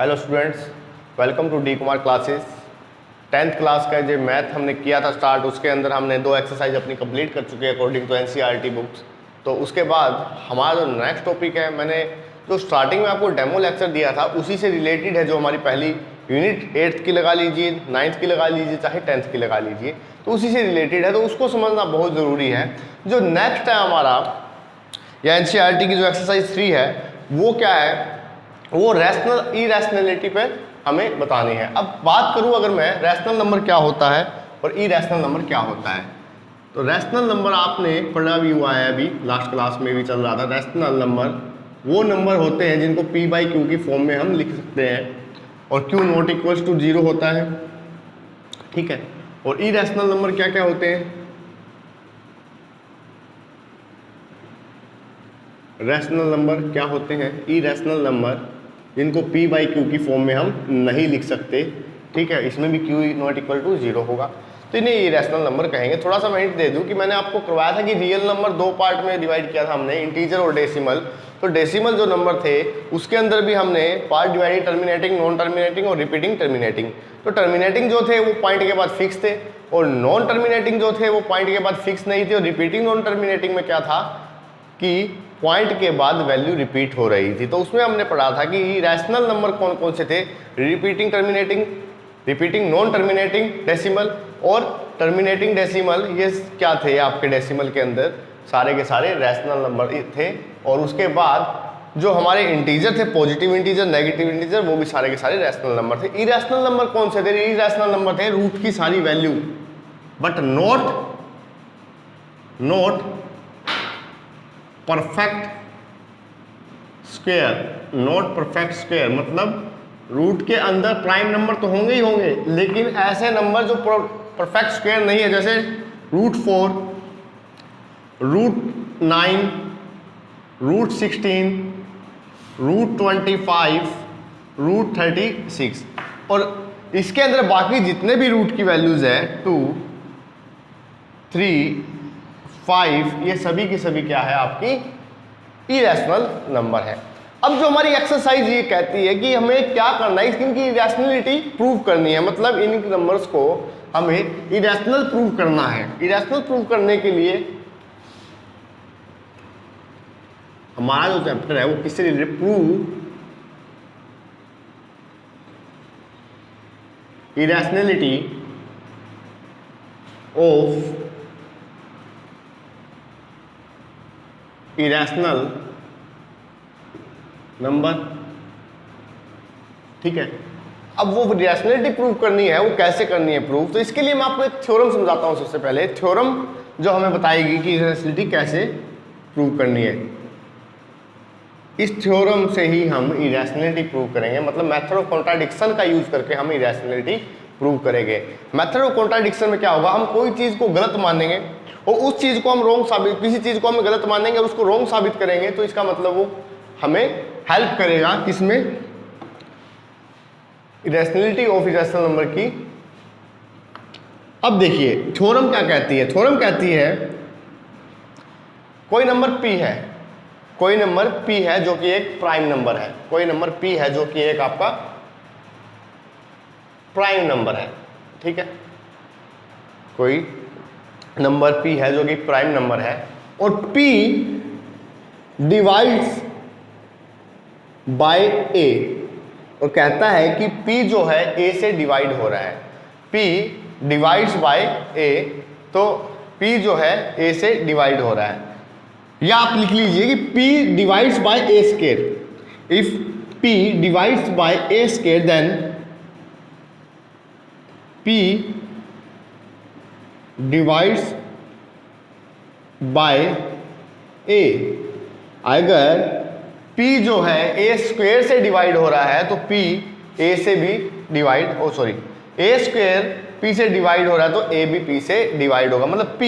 Hello students, welcome to D Kumar classes. 10th class का जो math हमने किया था स्टार्ट, उसके अंदर हमने 2 एक्सरसाइज अपनी कंप्लीट कर चुके हैं अकॉर्डिंग टू एनसीईआरटी बुक्स। तो उसके बाद हमारा जो नेक्स्ट टॉपिक है, मैंने जो स्टार्टिंग में आपको डेमो लेक्चर दिया था उसी से रिलेटेड है, जो हमारी पहली यूनिट 8th की लगा लीजिए, 9th की लगा लीजिए, चाहे 10th की लगा लीजिए, तो उसी से रिलेटेड है, तो उसको समझना बहुत ज़रूरी है। जो नेक्स्ट है हमारा या एनसीईआरटी की जो एक्सरसाइज 3 है वो क्या है, वो रैशनल इरैशनैलिटी पे हमें बतानी है। अब बात करूं अगर मैं, रैशनल नंबर क्या होता है और इरैशनल नंबर क्या होता है, तो रैशनल नंबर आपने पढ़ा भी हुआ है, अभी लास्ट क्लास में भी चल रहा था। रैशनल नंबर वो नंबर होते हैं जिनको p बाई क्यू की फॉर्म में हम लिख सकते हैं और q नॉट इक्वल्स टू 0 होता है, ठीक है। और इरैशनल नंबर क्या क्या होते हैं? रैशनल नंबर क्या होते हैं? इरैशनल नंबर जिनको p बाई क्यू की फॉर्म में हम नहीं लिख सकते, ठीक है। इसमें भी q नॉट इक्वल टू 0 होगा, तो इन्हें इरैशनल नंबर कहेंगे। थोड़ा सा मैं हिंट दे दूं कि मैंने आपको करवाया था कि रियल नंबर 2 पार्ट में डिवाइड किया था हमने, इंटीजर और डेसिमल। तो डेसिमल जो नंबर थे उसके अंदर भी हमने part dividing, terminating, non terminating और रिपीटिंग टर्मिनेटिंग। तो टर्मिनेटिंग जो थे वो पॉइंट के बाद फिक्स थे, और नॉन टर्मिनेटिंग जो थे वो पॉइंट के बाद फिक्स नहीं थे। और रिपीटिंग नॉन टर्मिनेटिंग में क्या था कि पॉइंट के बाद वैल्यू रिपीट हो रही थी। तो उसमें हमने पढ़ा था कि रैशनल नंबर कौन कौन से थे, repeating terminating, repeating non terminating decimal और टर्मिनेटिंग डेसिमल। ये क्या थे आपके डेसिमल के अंदर? सारे के सारे रैशनल नंबर थे। और उसके बाद जो हमारे इंटीजर थे, पॉजिटिव इंटीजर, नेगेटिव इंटीजर, वो भी सारे के सारे रैशनल नंबर थे। इरैशनल नंबर कौन से थे? इरैशनल नंबर थे रूट की सारी value, but not perfect square. Not perfect square मतलब रूट के अंदर प्राइम नंबर तो होंगे ही होंगे, लेकिन ऐसे नंबर जो परफेक्ट स्क्वायर नहीं है, जैसे √4, √9, √16, √25, √36। और इसके अंदर बाकी जितने भी रूट की वैल्यूज है 2, 3, 5, ये सभी की सभी क्या है आपकी इरैशनल नंबर है। अब जो हमारी एक्सरसाइज ये कहती है कि हमें क्या करना है, इनकी इरैशनैलिटी प्रूव करनी है, मतलब इन नंबर्स को हमें इरैशनल प्रूव करना है। इरैशनल प्रूव करने के लिए हमारा जो चैप्टर है वो किससे related? Prove irrationality of irrational number, ठीक है। अब वो इरैशनैलिटी प्रूव करनी है, वो कैसे करनी है प्रूव? तो इसके लिए मैं आपको एक थ्योरम समझाता हूं। सबसे पहले थ्योरम जो हमें बताएगी कि इरैशनैलिटी कैसे प्रूव करनी है। इस थ्योरम से ही हम इरैशनैलिटी प्रूव करेंगे, मतलब मेथड ऑफ कॉन्ट्राडिक्शन का यूज करके हम इरैशनैलिटी प्रूव करेंगे। मेथड ऑफ कॉन्ट्राडिक्शन में क्या होगा, हम कोई चीज को गलत मानेंगे और उस चीज को हम रॉन्ग साबित, किसी चीज को हम गलत मानेंगे और उसको रॉन्ग साबित करेंगे, तो इसका मतलब वो हमें हेल्प करेगा किसमें? इरैशनैलिटी ऑफ इरैशनल नंबर की। अब देखिए थ्योरम क्या कहती है। थ्योरम कहती है कोई नंबर p है, कोई नंबर p है जो कि एक प्राइम नंबर है, कोई नंबर p है जो कि एक आपका प्राइम नंबर है, ठीक है। कोई नंबर p है जो कि प्राइम नंबर है और p डिवाइड्स बाय a, और कहता है कि p जो है a से डिवाइड हो रहा है। p डिवाइड्स बाय a, तो p जो है a से डिवाइड हो रहा है। या आप लिख लीजिए कि p divides by a square. If p divides by a square then p divides by a। अगर p जो है a स्क्वायर से डिवाइड हो रहा है तो p a से भी डिवाइड, a स्क्वायर p से डिवाइड हो रहा है तो a भी p से डिवाइड होगा। मतलब p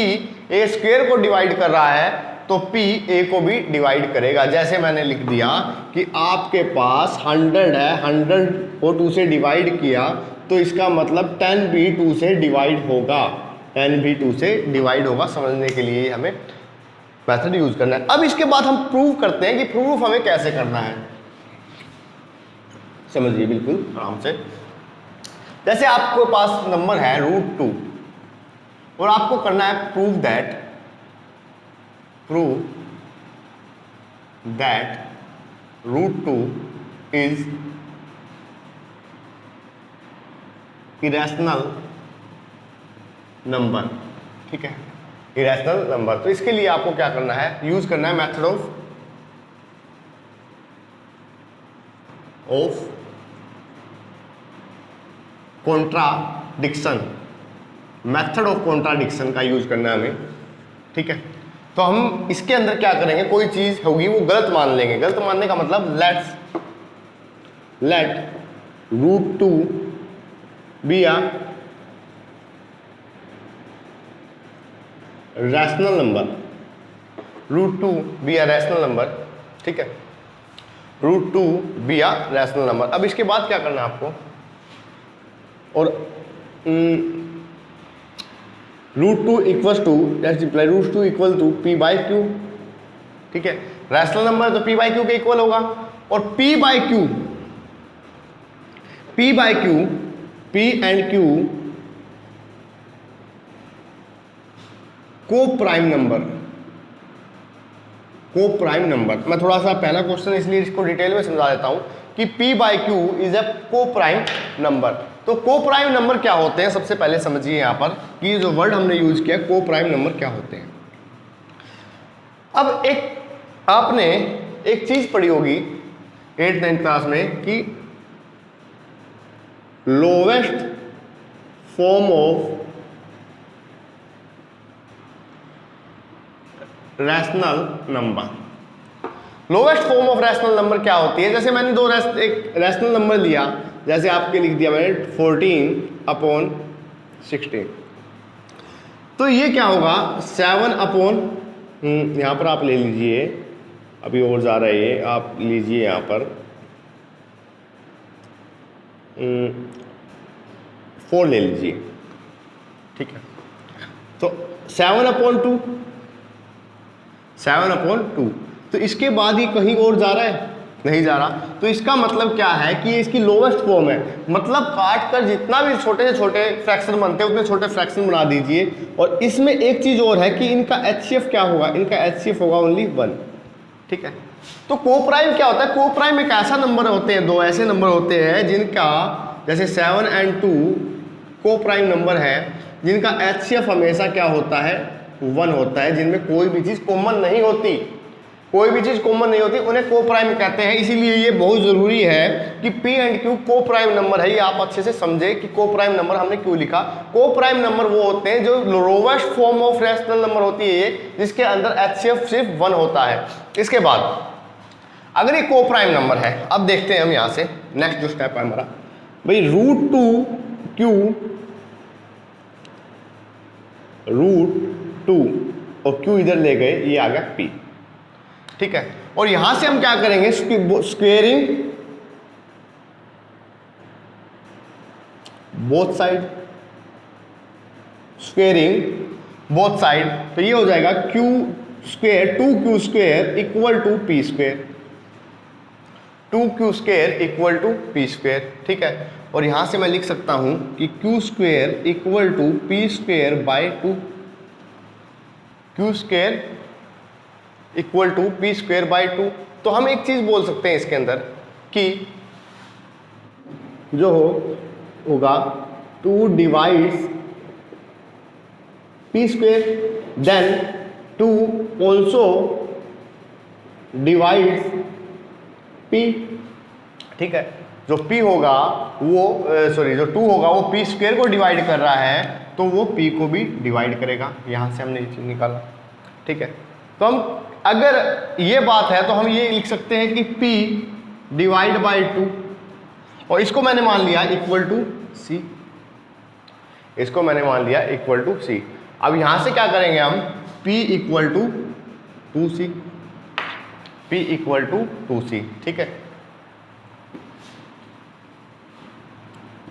a स्क्वायर को डिवाइड कर रहा है तो p a को भी डिवाइड करेगा। जैसे मैंने लिख दिया कि आपके पास 100 है, 100 को 2 से डिवाइड किया तो इसका मतलब 10 भी 2 से डिवाइड होगा, 10 भी 2 से डिवाइड होगा। समझने के लिए हमें मेथड यूज करना है। अब इसके बाद हम प्रूव करते हैं कि प्रूफ हमें कैसे करना है। समझिए बिल्कुल आराम से। जैसे आपके पास नंबर है √2 और आपको करना है prove that √2 is irrational number, ठीक है, इरेशनल नंबर। तो इसके लिए आपको क्या करना है, यूज करना है method of contradiction, method of contradiction का यूज करना है हमें, ठीक है। तो हम इसके अंदर क्या करेंगे, कोई चीज होगी वो गलत मान लेंगे। गलत मानने का मतलब let √2 be a rational number, √2 be a rational number, ठीक है, √2 बी अ रैशनल नंबर। अब इसके बाद क्या करना है आपको, और √2 equal to √2 equal to P by Q, ठीक है, रैशनल नंबर तो P बाई Q के इक्वल होगा। और P by Q P and Q को प्राइम नंबर, मैं थोड़ा सा पहला क्वेश्चन इसलिए इसको डिटेल में समझा देता हूं कि P by Q is a को प्राइम नंबर। तो को प्राइम नंबर क्या होते हैं, सबसे पहले समझिए यहां पर कि जो वर्ड हमने यूज किया को प्राइम नंबर क्या होते हैं। अब आपने एक चीज पढ़ी होगी 8th 9th क्लास में कि lowest form of rational number, lowest form of rational number क्या होती है। जैसे मैंने एक रैशनल नंबर लिया, जैसे आपके लिख दिया मैंने 14/16, तो ये क्या होगा 7 यहां पर आप ले लीजिए, अभी और जा रहा है ये, आप लीजिए यहां पर 4 ले लीजिए, ठीक है। तो 7/2 तो इसके बाद ही कहीं और जा रहा है, नहीं जा रहा। तो इसका मतलब क्या है कि ये इसकी लोवेस्ट फॉर्म है, मतलब काट कर जितना भी छोटे से छोटे फ्रैक्शन बनते हैं उतने छोटे फ्रैक्शन बना दीजिए। और इसमें एक चीज और है कि इनका HCF क्या होगा, इनका HCF होगा ओनली 1, ठीक है। तो कोप्राइम क्या होता है, कोप्राइम एक ऐसा नंबर होते हैं, दो ऐसे नंबर होते हैं जिनका जैसे 7 और 2 कोप्राइम नंबर है जिनका HCF हमेशा क्या होता है 1 होता है, जिनमें कोई भी चीज कॉमन नहीं होती, उन्हें कोप्राइम कहते हैं। इसीलिए ये बहुत जरूरी है कि P and Q coprime number है, ये आप अच्छे से समझे कि कोप्राइम नंबर हमने क्यों लिखा। कोप्राइम नंबर वो होते हैं जो lowest form of rational number होती है ये, जिसके अंदर HCF सिर्फ 1 होता है। इसके बाद अगर ये कोप्राइम नंबर है, अब देखते हैं हम यहां से नेक्स्ट जो स्टेप है हमारा, भाई √2 और Q इधर ले गए, ये आ गया P, ठीक है। और यहां से हम क्या करेंगे, स्क्वेयरिंग बोथ साइड, तो ये हो जाएगा Q² 2Q² equal to P², 2Q² equal to P², ठीक है। और यहां से मैं लिख सकता हूं कि Q² equal to P² by 2, Q² equal to P² by 2। तो हम एक चीज बोल सकते हैं इसके अंदर कि जो होगा 2 divides P², then 2 also divides P, ठीक है। जो P होगा वो जो 2 होगा वो P² को डिवाइड कर रहा है, तो वो P को भी डिवाइड करेगा। यहां से हमने ये चीज निकाला, ठीक है। तो हम अगर ये बात है तो हम ये लिख सकते हैं कि P डिवाइड बाई 2, और इसको मैंने मान लिया इक्वल टू C, इसको मैंने मान लिया इक्वल टू C। अब यहां से क्या करेंगे हम, P equal to 2C, P equal to 2C, ठीक है।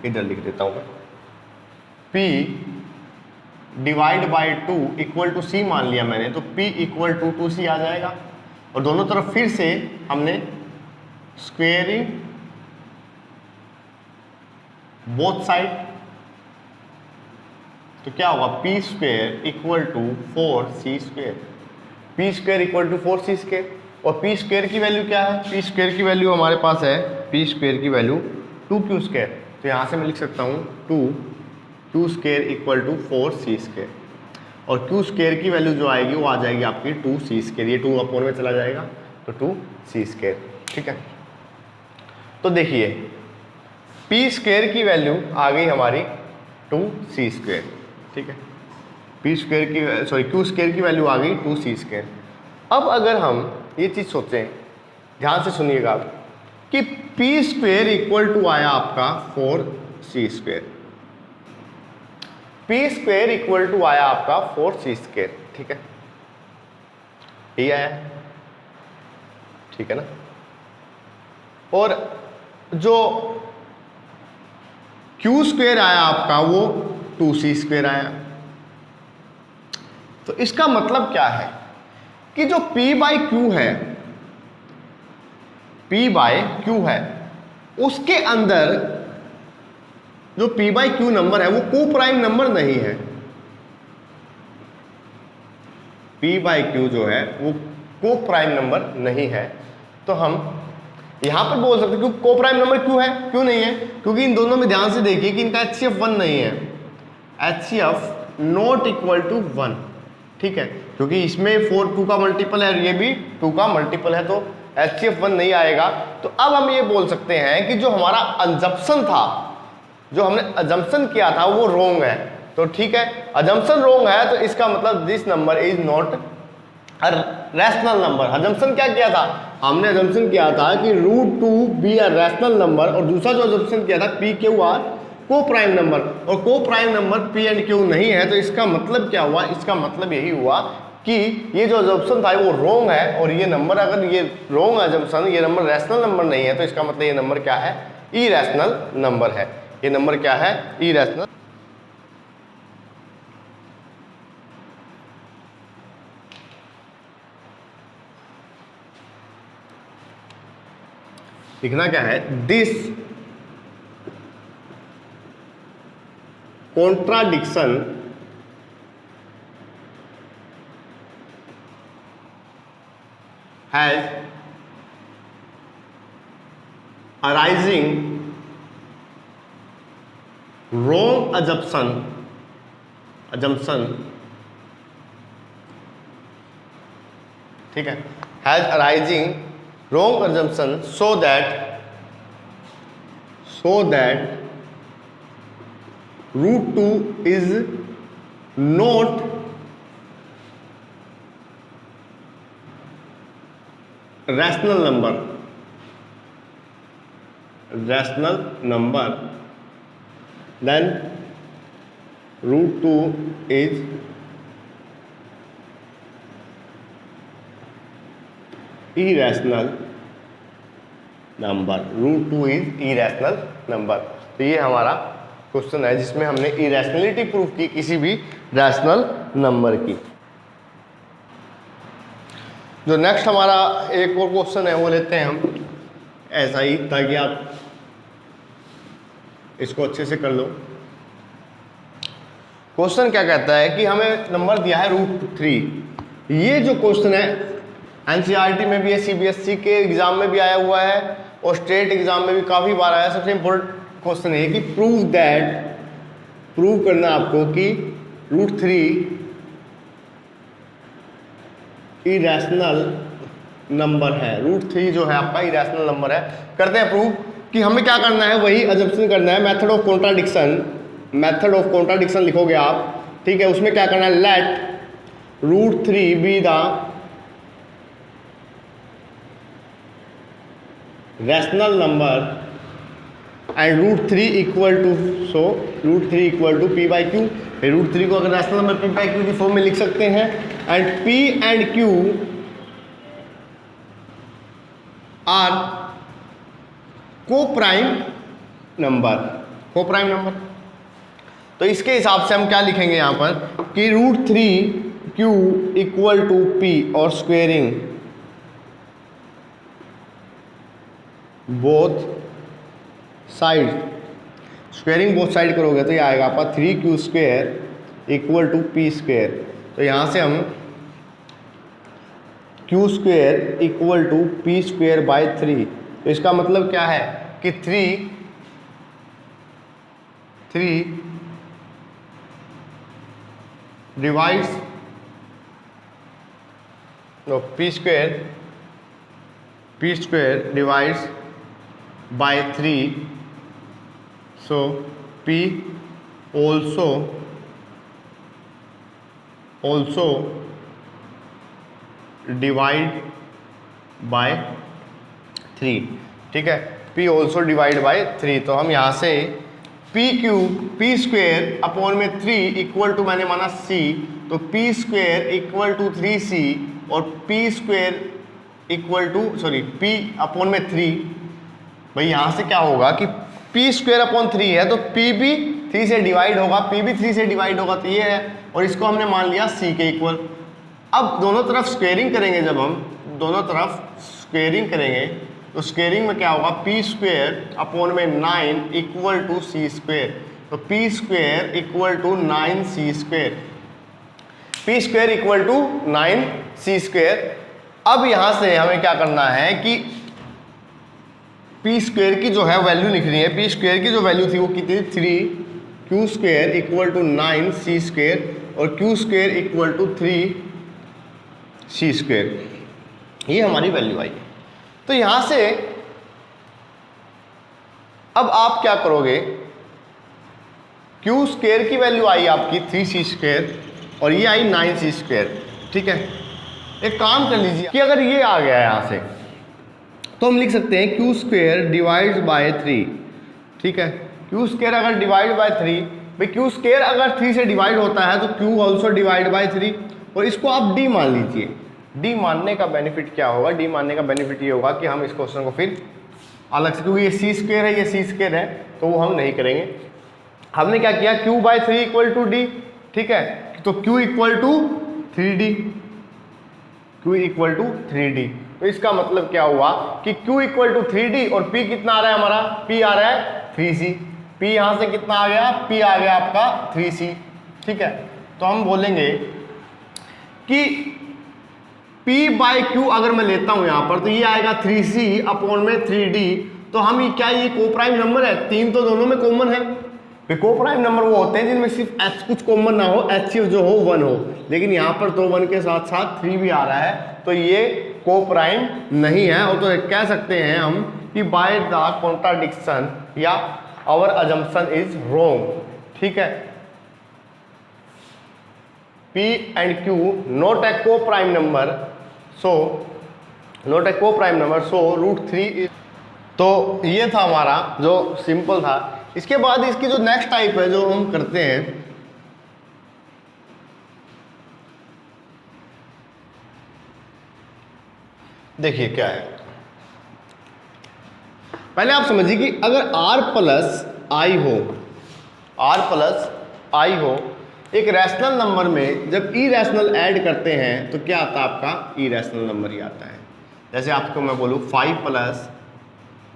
इधर लिख देता हूं मैं, P divide by 2 equal to C मान लिया मैंने, तो P इक्वल टू 2C आ जाएगा। और दोनों तरफ फिर से हमने स्क्वेयरिंग बोथ साइड, तो क्या होगा P square equal to 4c², P square equal to 4c²। और पी स्क्वेयर की वैल्यू क्या है, पी स्क्वेयर की वैल्यू हमारे पास है, पी स्क्वेयर की वैल्यू 2q²। तो यहाँ से मैं लिख सकता हूँ 2q² इक्वल टू 4c²। और क्यू स्क्वेयर की वैल्यू जो आएगी वो आ जाएगी आपकी 2c², ये 2 अपॉन में चला जाएगा तो 2c²। ठीक है, तो देखिए पी स्क्वेयर की वैल्यू आ गई हमारी 2c²। ठीक है, पी स्क्वेयर की सॉरी क्यू स्क्वेयर की वैल्यू आ गई 2c²। अब अगर हम ये चीज़ सोचें, ध्यान से सुनिएगा कि पी स्क्वेयर इक्वल टू आया आपका 4c², P square equal to आया आपका 4c²। ठीक है, ये आया, ठीक है ना। और जो क्यू स्क्वेयर आया आपका वो 2c² आया। तो इसका मतलब क्या है कि जो p बाई क्यू है, p बाई क्यू है, उसके अंदर जो p बाई क्यू नंबर है वो को प्राइम नंबर नहीं है। p बाई क्यू जो है वो को प्राइम नंबर नहीं है। तो हम यहां पर बोल सकते हैं कि को प्राइम नंबर क्यों है, क्यों नहीं है, क्योंकि इन दोनों में ध्यान से देखिए कि इनका HCF 1 नहीं है, HCF नॉट इक्वल टू 1। ठीक है, क्योंकि इसमें 4 2 का मल्टीपल है और ये भी 2 का मल्टीपल है, तो HCF 1 नहीं आएगा। तो अब हम ये बोल सकते हैं कि जो हमारा अजम्पशन था, जो हमने अजम्पशन किया था वो रोंग है। तो ठीक है, अजम्पशन रोंग है तो इसका मतलब this number is not a rational number. Assumption क्या किया था, हमने अजम्पशन किया था कि √2 बी अ रैशनल नंबर, और दूसरा जो अजम्पशन किया था पी क्यू आर को प्राइम नंबर, और को prime number P and Q नहीं है। तो इसका मतलब क्या हुआ, इसका मतलब यही हुआ कि ये जो अजम्पशन था वो रोंग है, और ये नंबर अगर ये रोंग अजम्पशन, ये नंबर रैशनल नंबर नहीं है, तो इसका मतलब ये नंबर क्या है, इरैशनल नंबर है। ये नंबर क्या है, इरैशनल। लिखना क्या है, this contradiction has arising wrong assumption, ठीक है, has arising wrong assumption so that √2 is not rational number, then √2 is irrational number, √2 is irrational number। तो ये हमारा क्वेश्चन है जिसमें हमने इरेशनलिटी प्रूफ की किसी भी रैशनल नंबर की। जो नेक्स्ट हमारा एक और क्वेश्चन है वो लेते हैं हम ऐसा ही, ताकि आप इसको अच्छे से कर लो। क्वेश्चन क्या कहता है कि हमें नंबर दिया है √3। ये जो क्वेश्चन है एनसीईआरटी में भी है, सीबीएसई के एग्जाम में भी आया हुआ है और स्टेट एग्जाम में भी काफी बार आया। सबसे इंपॉर्टेंट क्वेश्चन है कि प्रूव करना आपको कि √3 इरैशनल नंबर है। √3 जो है आपका इरैशनल नंबर है। करते हैं प्रूव कि हमें क्या करना है, वही अजम्पशन करना है। मेथड ऑफ कॉन्ट्राडिक्शन लिखोगे आप, ठीक है। उसमें क्या करना है, let √3 be the rational number and √3 equal to, so √3 equal to p by q. √3 को अगर rational number p by q की फॉर्म में लिख सकते हैं, and p and q are को प्राइम नंबर। तो इसके हिसाब से हम क्या लिखेंगे यहाँ पर कि √3q इक्वल टू p और squaring both side. Squaring both side करोगे तो ये आएगा आपका 3q² इक्वल टू p²। तो यहाँ से हम q² इक्वल टू p²/3, तो इसका मतलब क्या है कि 3 divides p² divides bye 3, so p also divide by 3, ठीक है, p also divide by 3। तो हम यहाँ से p² अपॉन में 3 इक्वल टू मैंने माना c, तो p² इक्वल टू 3c और p² equal to p upon में 3। भाई यहाँ से क्या होगा कि p² अपॉन 3 है तो p भी 3 से डिवाइड होगा, p भी 3 से डिवाइड होगा, तो ये है, और इसको हमने मान लिया c के इक्वल। अब दोनों तरफ स्क्वेयरिंग करेंगे, जब हम दोनों तरफ स्क्वेयरिंग करेंगे तो स्क्वेयरिंग में क्या होगा, p² अपॉन में 9 इक्वल टू c², तो p² equal to 9c², p² equal to 9c²। अब यहाँ से हमें क्या करना है कि p² की जो है वैल्यू लिखनी है, p² की जो वैल्यू थी वो कितनी, 3q² इक्वल टू 9c² और q² इक्वल टू 3c², ये हमारी वैल्यू आई। तो यहाँ से अब आप क्या करोगे, q² की वैल्यू आई आपकी 3c² और ये आई 9c², ठीक है। एक काम कर लीजिए कि अगर ये आ गया यहाँ से तो हम लिख सकते हैं q² डिवाइड बाय 3, ठीक है। q² अगर डिवाइड बाय 3, भाई q² अगर 3 से डिवाइड होता है तो q ऑल्सो डिवाइड बाय 3, और इसको आप d मान लीजिए। d मानने का बेनिफिट क्या होगा, d मानने का बेनिफिट ये होगा कि हम इस क्वेश्चन को फिर अलग से, क्योंकि ये c² है, ये c² है, तो वो हम नहीं करेंगे। हमने क्या किया, q/3 इक्वल टू d, ठीक है, तो q equal to 3d, q equal to 3d। तो इसका मतलब क्या हुआ कि q इक्वल टू 3d और p कितना आ रहा है हमारा, p आ रहा है 3c, p यहाँ से कितना आ गया, p आ गया आपका 3c, ठीक है। तो हम बोलेंगे कि p/q अगर मैं लेता हूं यहाँ पर तो ये आएगा 3c अपॉन में 3d। तो हम ये क्या, ये कोप्राइम नंबर है, 3 तो दोनों में कॉमन है। कोप्राइम नंबर वो होते हैं जिनमें सिर्फ h कुछ कॉमन ना हो, HCF जो हो 1 हो, लेकिन यहाँ पर तो 1 के साथ साथ 3 भी आ रहा है, तो ये कोप्राइम नहीं है। और तो कह सकते हैं हम कि बाय द कॉन्ट्राडिक्शन या आवर अजम्पशन इज रॉन्ग, ठीक है। P and Q not a co-prime number, so not a co-prime number, so √3 is। तो ये था हमारा जो सिंपल था। इसके बाद इसकी जो नेक्स्ट टाइप है जो हम करते हैं, देखिए क्या है। पहले आप समझिए कि अगर r प्लस i हो एक रैशनल नंबर में, जब इरेशनल ऐड करते हैं तो क्या आता है, आपका इरेशनल नंबर ही आता है। जैसे आपको मैं बोलूँ 5 +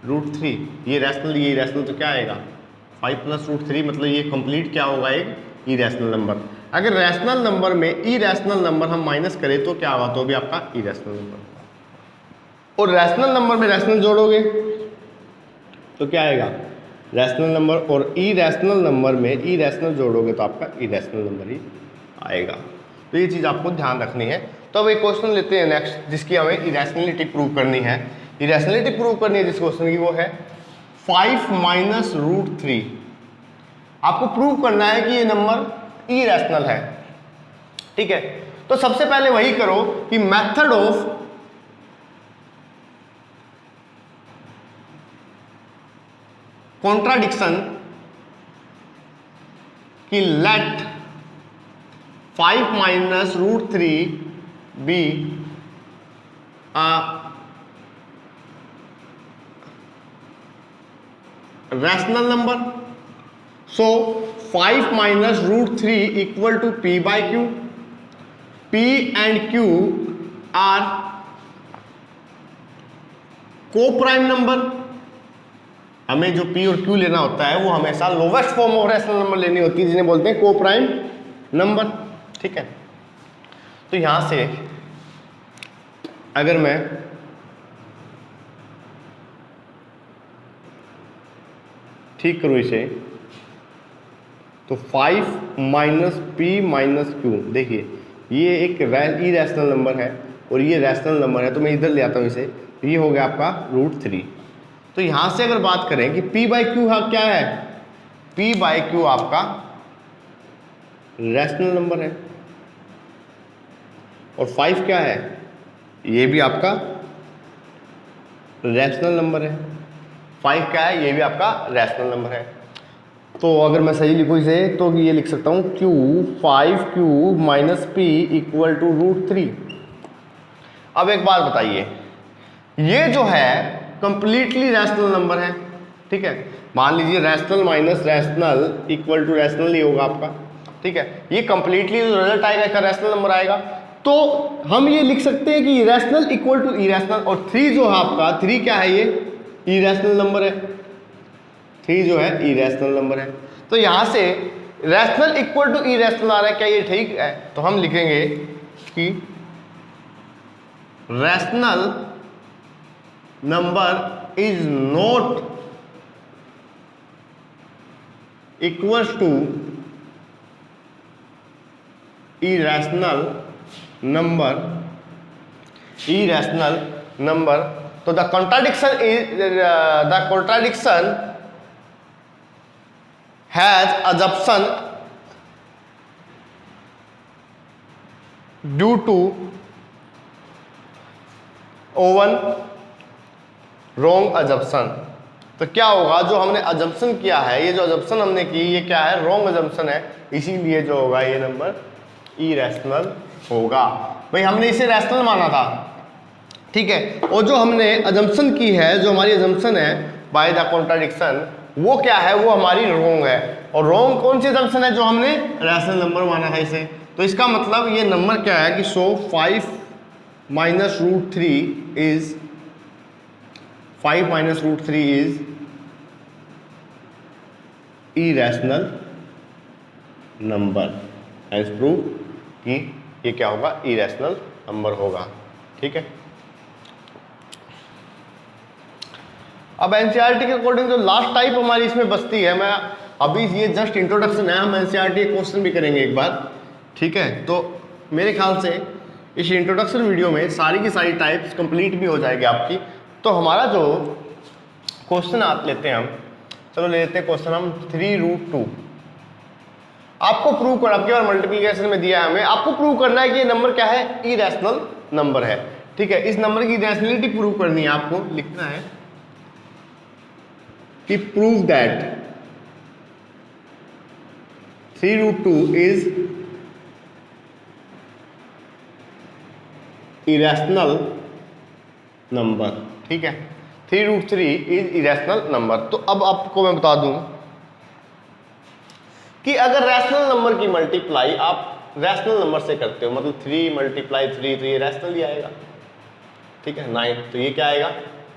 √3, ये रैशनल, ये इरेशनल, तो क्या आएगा 5 + √3, मतलब ये कंप्लीट क्या होगा, एक इरेशनल नंबर। अगर रैशनल नंबर में इरेशनल नंबर हम माइनस करें तो क्या होगा, तो भी आपका इरेशनल नंबर होगा। और रैशनल नंबर में रैशनल जोड़ोगे तो क्या आएगा, रैशनल नंबर, और इरेशनल नंबर में इरेशनल जोड़ोगे तो आपका इरेशनल नंबर ही आएगा। तो ये चीज़ आपको ध्यान रखनी है। तो अब एक क्वेश्चन लेते हैं नेक्स्ट, जिसकी हमें इरेशनलिटी प्रूव करनी है। इरेशनलिटी प्रूव करनी है जिस क्वेश्चन की, वो है 5 - √3। आपको प्रूव करना है कि ये नंबर इरेशनल है, ठीक है। तो सबसे पहले वही करो कि मेथड ऑफ कॉन्ट्राडिक्शन कि let 5 - √3 be rational number. So 5 - √3 equal to p/q। p and q are co-prime number, हमें जो पी और क्यू लेना होता है वो हमेशा lowest form of rational number लेनी होती है, जिन्हें बोलते हैं को प्राइम नंबर। ठीक है, तो यहां से अगर मैं ठीक करूं इसे, तो 5 माइनस पी माइनस क्यू, देखिए ये एक इरेशनल नंबर है और ये रैशनल नंबर है, तो मैं इधर ले आता हूं इसे, तो ये हो गया आपका √3। तो यहां से अगर बात करें कि p बाई क्यू क्या है, p बाई क्यू आपका रैशनल नंबर है और 5 क्या है, ये भी आपका रैशनल नंबर है। 5 क्या है, ये भी आपका रैशनल नंबर है। तो अगर मैं सही लिखूँ इसे तो ये लिख सकता हूँ q 5q minus P equal to √3। अब एक बात बताइए, ये जो है कंप्लीटली रैशनल नंबर है। ठीक है, मान लीजिए rational minus rational equal to rational ही होगा आपका। ठीक है, ये कंप्लीटली जो रिजल्ट आएगा इसका रैशनल नंबर आएगा, तो हम ये लिख सकते हैं कि इरेशनल इक्वल टू इरेशनल, और 3 जो है आपका 3 क्या है, ये इरेशनल नंबर है। 3 जो है इरेशनल नंबर है। तो यहां से रैशनल इक्वल टू इरेशनल आ रहा है, क्या ये ठीक है? तो हम लिखेंगे कि rational number is not equals to irrational number. Irrational number, तो the contradiction has assumption due to own wrong assumption. तो क्या होगा, जो हमने अजम्पशन किया है, ये जो अजम्पशन हमने की ये क्या है, रॉन्ग अजम्पशन है, इसीलिए जो होगा ये नंबर इरेशनल होगा। भाई हमने इसे रैशनल माना था, ठीक है, और जो हमने अजम्पशन की है, जो हमारी अजम्पशन है बाय द कॉन्ट्राडिक्शन, वो क्या है, वो हमारी रॉन्ग है। और रॉन्ग कौन सी अजम्पशन है, जो हमने रैशनल नंबर माना था इसे। तो इसका मतलब ये नंबर क्या है कि 5 minus √3 is 5 minus √3 is irrational number. As prove कि ये क्या होगा, इरेशनल नंबर होगा। ठीक है, अब एनसीईआरटी के अकॉर्डिंग जो लास्ट टाइप हमारी इसमें बचती है, मैं अभी ये जस्ट इंट्रोडक्शन है, हम एनसीईआरटी क्वेश्चन भी करेंगे एक बार। ठीक है, तो मेरे ख्याल से इस इंट्रोडक्शन वीडियो में सारी की सारी टाइप्स कंप्लीट भी हो जाएगी आपकी। तो हमारा जो क्वेश्चन आप लेते हैं, हम चलो ले लेते हैं क्वेश्चन हम 3√2। आपको प्रूव करना, आपके बार मल्टीप्लिकेशन में दिया है हमें, आपको प्रूव करना है कि ये नंबर क्या है, इरेशनल नंबर है। ठीक है, इस नंबर की रैशनैलिटी प्रूव करनी है, आपको लिखना है कि prove that 3√2 is irrational number. ठीक है, 3√3 इज इरेशनल नंबर। तो अब आपको मैं बता दूं कि अगर रैशनल नंबर की मल्टीप्लाई आप रैशनल नंबर से करते हो, मतलब 3 मल्टीप्लाई 3, तो ये रैशनल ही आएगा। ठीक है, 9, तो ये क्या आएगा,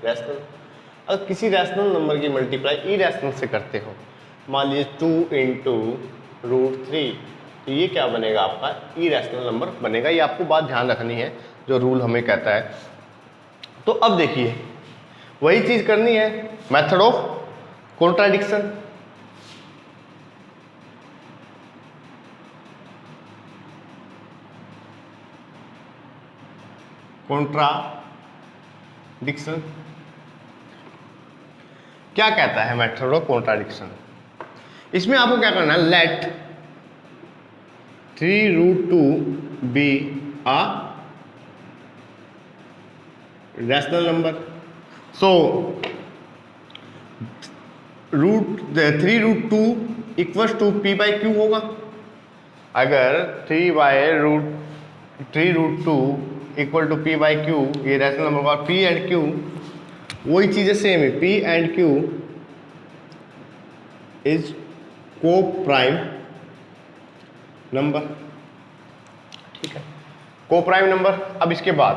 रैशनल। अगर किसी रैशनल नंबर की मल्टीप्लाई इरेशनल से करते हो, मान लीजिए 2 इंटू √3, तो ये क्या बनेगा, आपका इरेशनल नंबर बनेगा। ये आपको बात ध्यान रखनी है, जो रूल हमें कहता है। तो अब देखिए, वही चीज करनी है, मेथड ऑफ कॉन्ट्राडिक्शन। कॉन्ट्राडिक्शन क्या कहता है, मेथड ऑफ कॉन्ट्राडिक्शन। इसमें आपको क्या करना है, let 3√2 be a rational number. So 3√2 equals to p by q होगा। अगर 3√2 equal to p by q, ये रैशनल नंबर होगा। p एंड q वही चीजें सेम है, p एंड q इज को प्राइम नंबर। ठीक है, को प्राइम नंबर। अब इसके बाद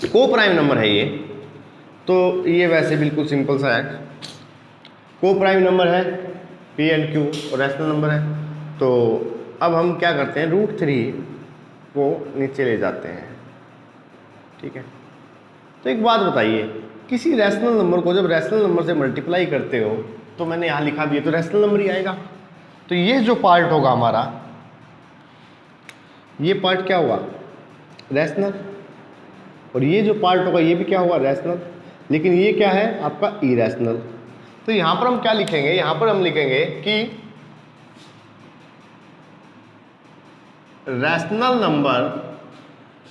को प्राइम नंबर है ये, तो ये वैसे बिल्कुल सिंपल सा है, को प्राइम नंबर है पी एंड क्यू और रैशनल नंबर है। तो अब हम क्या करते हैं, √3 को नीचे ले जाते हैं, ठीक है। तो एक बात बताइए, किसी रैशनल नंबर को जब रैशनल नंबर से मल्टीप्लाई करते हो तो मैंने यहाँ लिखा भी है तो रैशनल नंबर ही आएगा। तो ये जो पार्ट होगा हमारा, ये पार्ट क्या हुआ, रैशनल, और ये जो पार्ट होगा ये भी क्या हुआ, रैशनल। लेकिन ये क्या है आपका इरैशनल। तो यहाँ पर हम क्या लिखेंगे, यहाँ पर हम लिखेंगे कि rational number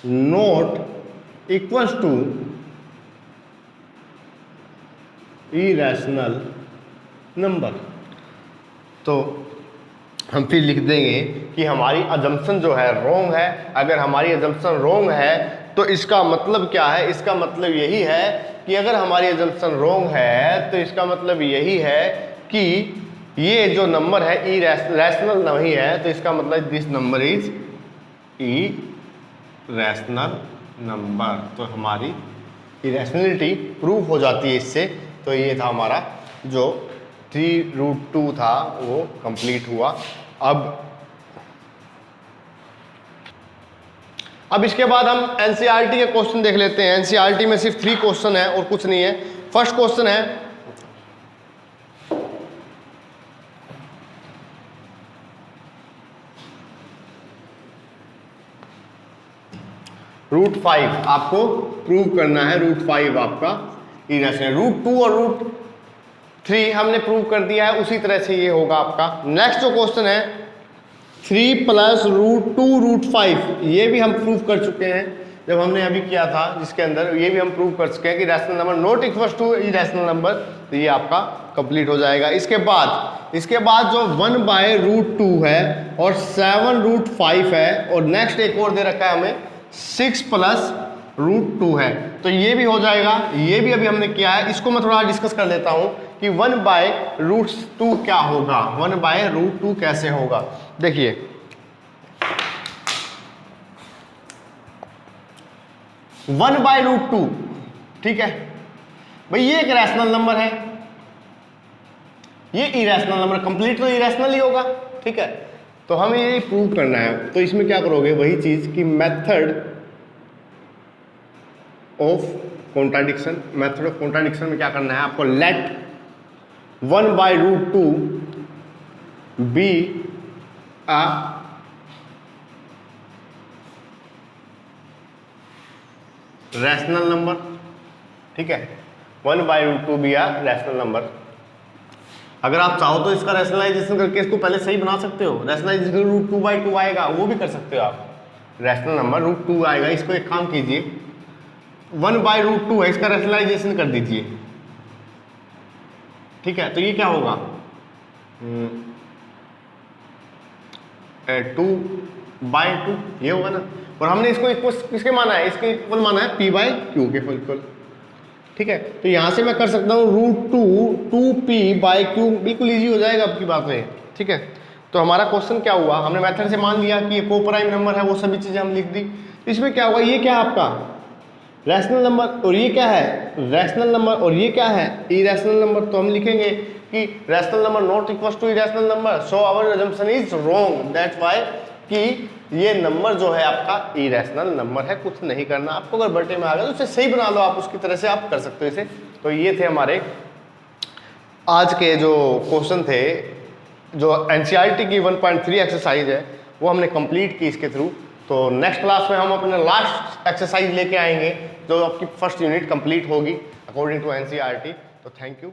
not equals to irrational number. तो हम फिर लिख देंगे कि हमारी अजम्पशन जो है रोंग है। अगर हमारी अजम्पशन रोंग है तो इसका मतलब क्या है, इसका मतलब यही है कि अगर हमारी अजम्पशन रोंग है तो इसका मतलब यही है कि ये जो नंबर है रैशनल नहीं है। तो इसका मतलब this number is irrational number. तो हमारी इरैशनलिटी प्रूव हो जाती है इससे। तो ये था हमारा जो 3√2 था वो कंप्लीट हुआ। अब इसके बाद हम एनसीईआरटी के क्वेश्चन देख लेते हैं। एनसीईआरटी में सिर्फ 3 क्वेश्चन है और कुछ नहीं है। फर्स्ट क्वेश्चन है √5 आपको प्रूव करना है। √5 आपका इरैशनल। √2 और √3 हमने प्रूव कर दिया है, उसी तरह से ये होगा आपका। नेक्स्ट जो क्वेश्चन है 3 + √2 √5, ये भी हम प्रूव कर चुके हैं जब हमने अभी किया था, जिसके अंदर ये भी हम प्रूव कर चुके हैं कि rational number not equals to irrational number. तो ये आपका कंप्लीट हो जाएगा। इसके बाद जो 1/√2 है और 7√5 है और नेक्स्ट एक और दे रखा है हमें 6 + √2 है। तो ये भी हो जाएगा। ये भी अभी हमने किया है। इसको मैं थोड़ा डिस्कस कर लेता हूं कि 1/√2 क्या होगा, 1/√2 कैसे होगा। देखिए 1/√2, ठीक है भाई, ये एक रैशनल नंबर है, ये इरैशनल नंबर, कंप्लीट तो इरैशनल ही होगा, ठीक है। तो हमें ये प्रूव करना है। तो इसमें क्या करोगे, वही चीज कि method of contradiction. Method of contradiction में क्या करना है आपको, let 1/√2 be a rational number, ठीक है। 1/√2 बी अ रैशनल नंबर। अगर आप चाहो तो इसका रैशनलाइजेशन करके इसको पहले सही बना सकते हो। रैशनलाइजेशन √2/2 आएगा, वो भी कर सकते हो आप। रैशनल नंबर √2 आएगा। इसको एक काम कीजिए, 1/√2 है, इसका रैशनलाइजेशन कर दीजिए, ठीक है। तो ये क्या होगा, 2/2 ये होगा ना। और हमने इसको किसके माना है, इसके इक्वल माना है p/q के इक्वल, ठीक है। तो यहां से मैं कर सकता हूँ √2 2p/q, बिल्कुल इजी हो जाएगा आपकी बात में, ठीक है। तो हमारा क्वेश्चन क्या हुआ, हमने मेथड से मान लिया कि ये को प्राइम नंबर है, वो सभी चीजें हम लिख दी। इसमें क्या हुआ, ये क्या है आपका रैशनल नंबर, और ये क्या है रैशनल नंबर, और ये क्या है इरैशनल नंबर। तो हम लिखेंगे कि rational number not equals to irrational number, so our assumption is wrong, that's why कि ये नंबर जो है आपका इरैशनल नंबर है। कुछ नहीं करना आपको, अगर बटे में आ गया तो उसे सही बना लो, आप उसकी तरह से आप कर सकते हो इसे। तो ये थे हमारे आज के जो क्वेश्चन थे, जो एनसीईआरटी की 1.3 एक्सरसाइज है वो हमने कंप्लीट की इसके थ्रू। तो नेक्स्ट क्लास में हम अपने लास्ट एक्सरसाइज लेके आएंगे जो आपकी फर्स्ट यूनिट कंप्लीट होगी अकॉर्डिंग टू एनसीईआरटी। तो थैंक यू।